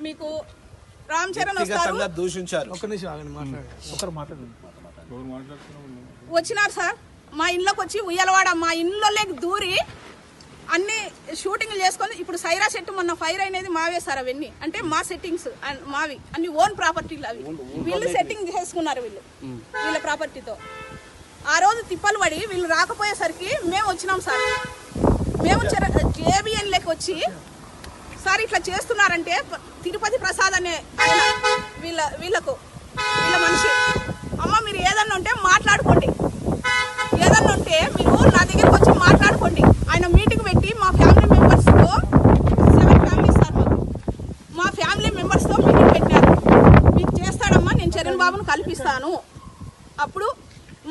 మీకు రామ్ చరణ్ వస్తారు వచ్చినారు సార్ మా ఇంట్లోకి వచ్చి ఉయ్యలవాడ మా ఇంట్లోకి దూరి అన్ని షూటింగ్లు చేసుకొని ఇప్పుడు సైరా సెట్ మొన్న ఫైర్ అనేది మావే సార్ అవన్నీ అంటే మా సెట్టింగ్స్ మావి అన్ని ఓన్ ప్రాపర్టీలు అవి వీళ్ళు సెట్టింగ్ చేసుకున్నారు వీళ్ళ ప్రాపర్టీతో ఆ రోజు తిప్పలు పడి వీళ్ళు రాకపోయేసరికి మేము వచ్చినాం సార్ మేము జేబిఎన్ లెక్క వచ్చి సార్ ఇట్లా చేస్తున్నారంటే తిరుపతి ప్రసాద్ అనే ఆయన వీళ్ళ మనిషి అమ్మ మీరు ఏదన్నా ఉంటే మాట్లాడుకోండి ఏదన్నా ఉంటే మీరు నా దగ్గరకు వచ్చి మాట్లాడుకోండి ఆయన మీటింగ్ పెట్టి మా ఫ్యామిలీ మెంబర్స్తో 7 ఫ్యామిలీస్ సార్ మా ఫ్యామిలీ మెంబర్స్తో మీటింగ్ పెట్టారు మీకు చేస్తాడమ్మా నేను చరణ్ బాబును కల్పిస్తాను అప్పుడు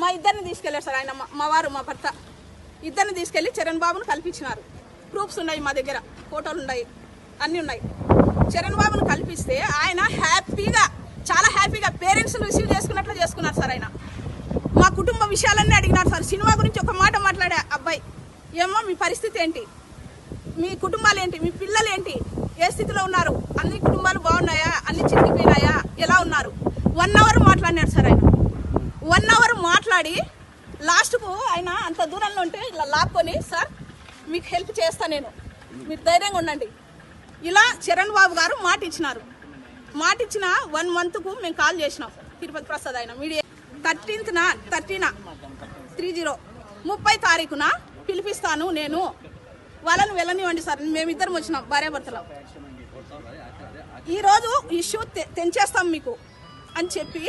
మా ఇద్దరిని తీసుకెళ్లారు సార్ ఆయన మా వారు మా భర్త ఇద్దరిని తీసుకెళ్లి చరణ్ బాబును కల్పించినారు ప్రూఫ్స్ ఉన్నాయి మా దగ్గర ఫోటోలు ఉన్నాయి అన్నీ ఉన్నాయి చరణ్ బాబును కల్పిస్తే ఆయన చాలా హ్యాపీగా పేరెంట్స్ని రిసీవ్ చేసుకున్నట్లు చేసుకున్నారు సార్ ఆయన మా కుటుంబ విషయాలన్నీ అడిగినారు సార్ సినిమా గురించి ఒక మాట మాట్లాడే అబ్బాయి ఏమో మీ పరిస్థితి ఏంటి మీ కుటుంబాలు ఏంటి మీ పిల్లలు ఏంటి ఏ స్థితిలో ఉన్నారు అన్ని కుటుంబాలు బాగున్నాయా అన్ని చిరిగిపోయినాయా ఎలా ఉన్నారు 1 అవర్ మాట్లాడినారు సార్ ఆయన 1 అవర్ మాట్లాడి లాస్ట్కు ఆయన అంత దూరంలో ఉంటే ఇలా లాక్కొని సార్ మీకు హెల్ప్ చేస్తా నేను మీరు ధైర్యంగా ఉండండి ఇలా చరణ్ బాబు గారు మాట ఇచ్చినారు మాట ఇచ్చిన 1 మంత్కు మేము కాల్ చేసినాం తిరుపతి ప్రసాద్ ఆయన మీడియా 30 తారీఖున పిలిపిస్తాను నేను వాళ్ళని వెళ్ళనివ్వండి సార్ మేమిద్దరం వచ్చినాం భార్యాభర్తలం ఈరోజు ఇష్యూ తెంచేస్తాం మీకు అని చెప్పి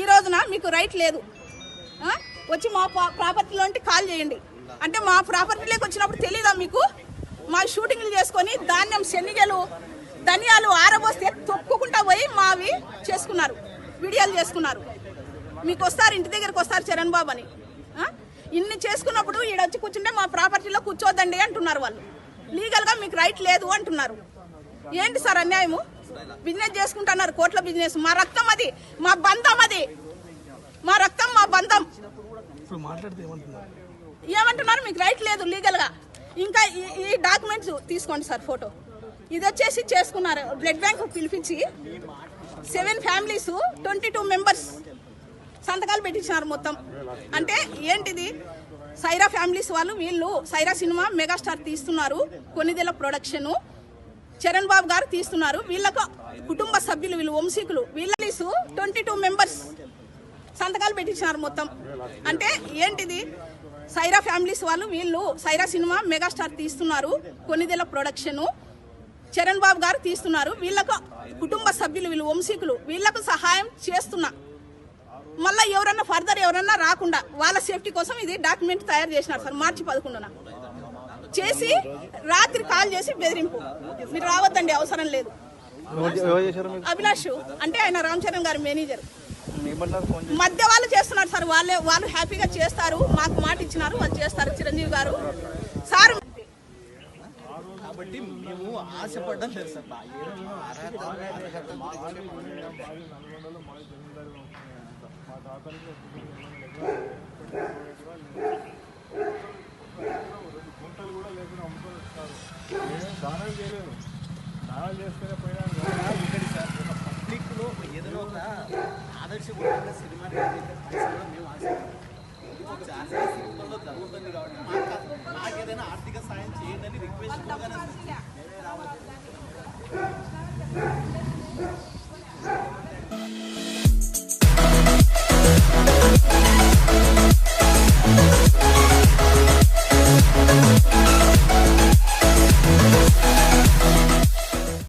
ఈ రోజున మీకు రైట్ లేదు వచ్చి మా ప్రాపర్టీలోంటి కాల్ చేయండి అంటే మా ప్రాపర్టీలోకి వచ్చినప్పుడు తెలీదా మీకు మా షూటింగ్లు చేసుకొని ధాన్యం శనిగలు ధనియాలు ఆరబోస్తే తొక్కుకుంటా పోయి మావి చేసుకున్నారు వీడియోలు చేసుకున్నారు మీకు వస్తారు ఇంటి దగ్గరకు వస్తారు చరణ్ బాబు అని ఇన్ని చేసుకున్నప్పుడు ఈడ వచ్చి కూర్చుంటే మా ప్రాపర్టీలో కూర్చోద్దండి అంటున్నారు వాళ్ళు లీగల్గా మీకు రైట్ లేదు అంటున్నారు ఏంటి సార్ అన్యాయము బిజినెస్ చేసుకుంటున్నారు కోట్ల బిజినెస్ మా రక్తం అది మా బంధం అది మా రక్తం మా బంధం ఏమంటున్నారు మీకు రైట్ లేదు లీగల్గా ఇంకా ఈ డాక్యుమెంట్స్ తీసుకోండి సార్ ఫోటో ఇది వచ్చేసి చేసుకున్నారు బ్లడ్ బ్యాంక్ పిలిపించి 7 ఫ్యామిలీస్ 22 మెంబర్స్ సంతకాలు పెట్టించినారు మొత్తం అంటే ఏంటిది సైరా ఫ్యామిలీస్ వాళ్ళు వీళ్ళు సైరా సినిమా మెగాస్టార్ తీస్తున్నారు కొన్నిదెల ప్రొడక్షన్ చరణ్ బాబు గారు తీస్తున్నారు వీళ్ళకు కుటుంబ సభ్యులు వీళ్ళు వంశీకులు వీళ్ళ 22 మెంబర్స్ సంతకాలు పెట్టించినారు మొత్తం అంటే ఏంటిది సైరా ఫ్యామిలీస్ వాళ్ళు వీళ్ళు సైరా సినిమా మెగాస్టార్ తీస్తున్నారు కొన్నిదెల ప్రొడక్షన్ చరణ్ బాబు గారు తీస్తున్నారు వీళ్ళకు కుటుంబ సభ్యులు వీళ్ళు వంశీకులు వీళ్ళకు సహాయం చేస్తున్నా మళ్ళీ ఎవరన్నా రాకుండా వాళ్ళ సేఫ్టీ కోసం ఇది డాక్యుమెంట్ తయారు చేసినారు సార్ మార్చి 11న చేసి రాత్రి కాల్ చేసి బెదిరింపు మీరు రావద్దండి అవసరం లేదు అభిలాష్ అంటే ఆయన రామ్ చరణ్ గారి మేనేజర్ మధ్య వాళ్ళు చేస్తున్నారు సార్ వాళ్ళు హ్యాపీగా చేస్తారు మాకు మాట ఇచ్చినారు వాళ్ళు చేస్తారు చిరంజీవి గారు సార్ కాబట్టి మేము ఆశపడ్డం లేదు సార్ గుంటలు కూడా లేకుండా అమ్ముకొని వస్తారు దానాలు చేయలేదు దానాలు చేస్తేనే పోయినా సార్ ఒక పబ్లిక్లో ఏదైనా ఒక ఆదర్శపూర్వకంగా సినిమా